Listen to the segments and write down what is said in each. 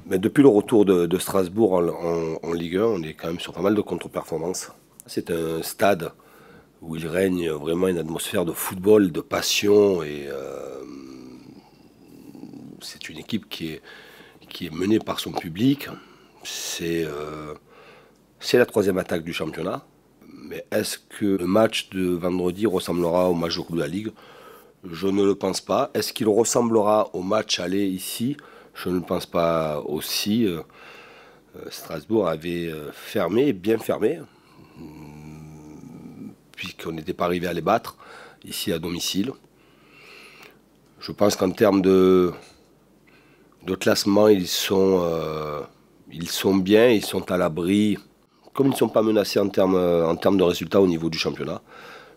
Mais depuis le retour de Strasbourg en Ligue 1, on est quand même sur pas mal de contre-performances. C'est un stade où il règne vraiment une atmosphère de football, de passion, et c'est une équipe qui est menée par son public. C'est la troisième attaque du championnat. Mais est-ce que le match de vendredi ressemblera au match de Coupe de la Ligue? Je ne le pense pas. Est-ce qu'il ressemblera au match aller ici? Je ne le pense pas aussi. Strasbourg avait fermé, bien fermé, puisqu'on n'était pas arrivé à les battre, ici à domicile. Je pense qu'en termes de classement, ils sont bien, ils sont à l'abri. Comme ils ne sont pas menacés en termes de résultats au niveau du championnat,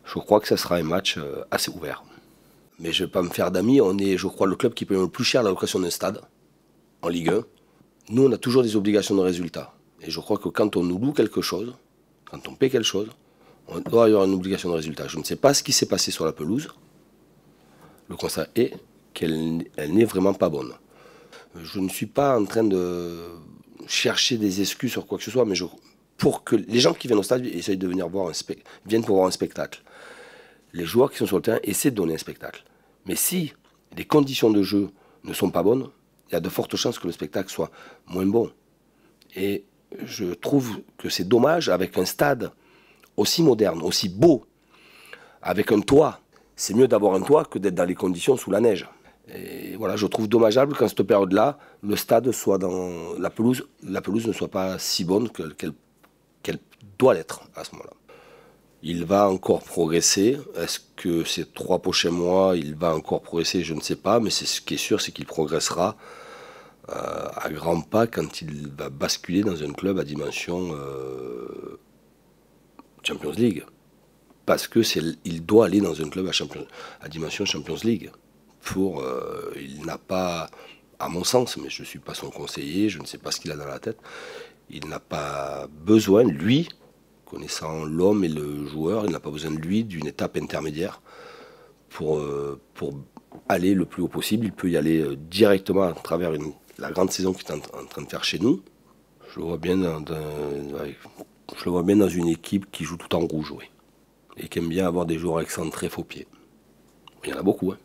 je crois que ça sera un match assez ouvert. Mais je ne vais pas me faire d'amis, on est, je crois, le club qui paye le plus cher la location d'un stade en Ligue 1. Nous, on a toujours des obligations de résultat. Et je crois que quand on nous loue quelque chose, quand on paie quelque chose, on doit y avoir une obligation de résultat. Je ne sais pas ce qui s'est passé sur la pelouse. Le constat est qu'elle n'est vraiment pas bonne. Je ne suis pas en train de chercher des excuses sur quoi que ce soit, mais pour que les gens qui viennent au stade essayent de venir viennent pour voir un spectacle. Les joueurs qui sont sur le terrain essaient de donner un spectacle. Mais si les conditions de jeu ne sont pas bonnes, il y a de fortes chances que le spectacle soit moins bon. Et je trouve que c'est dommage, avec un stade aussi moderne, aussi beau, avec un toit. C'est mieux d'avoir un toit que d'être dans les conditions sous la neige. Et voilà, je trouve dommageable qu'en cette période-là, le stade soit dans la pelouse ne soit pas si bonne qu'elle doit l'être à ce moment-là. Il va encore progresser. Est-ce que ces 3 prochains mois, il va encore progresser? Je ne sais pas, mais ce qui est sûr, c'est qu'il progressera à grands pas quand il va basculer dans un club à dimension Champions League. Parce que il doit aller dans un club à dimension Champions League. Il n'a pas, à mon sens, mais je ne suis pas son conseiller, je ne sais pas ce qu'il a dans la tête, il n'a pas besoin, lui, connaissant l'homme et le joueur, il n'a pas besoin de lui d'une étape intermédiaire pour aller le plus haut possible. Il peut y aller directement à travers la grande saison qu'il est en train de faire chez nous. Je le vois bien dans une équipe qui joue tout en rouge, oui, et qui aime bien avoir des joueurs excentrés faux pieds. Il y en a beaucoup, hein.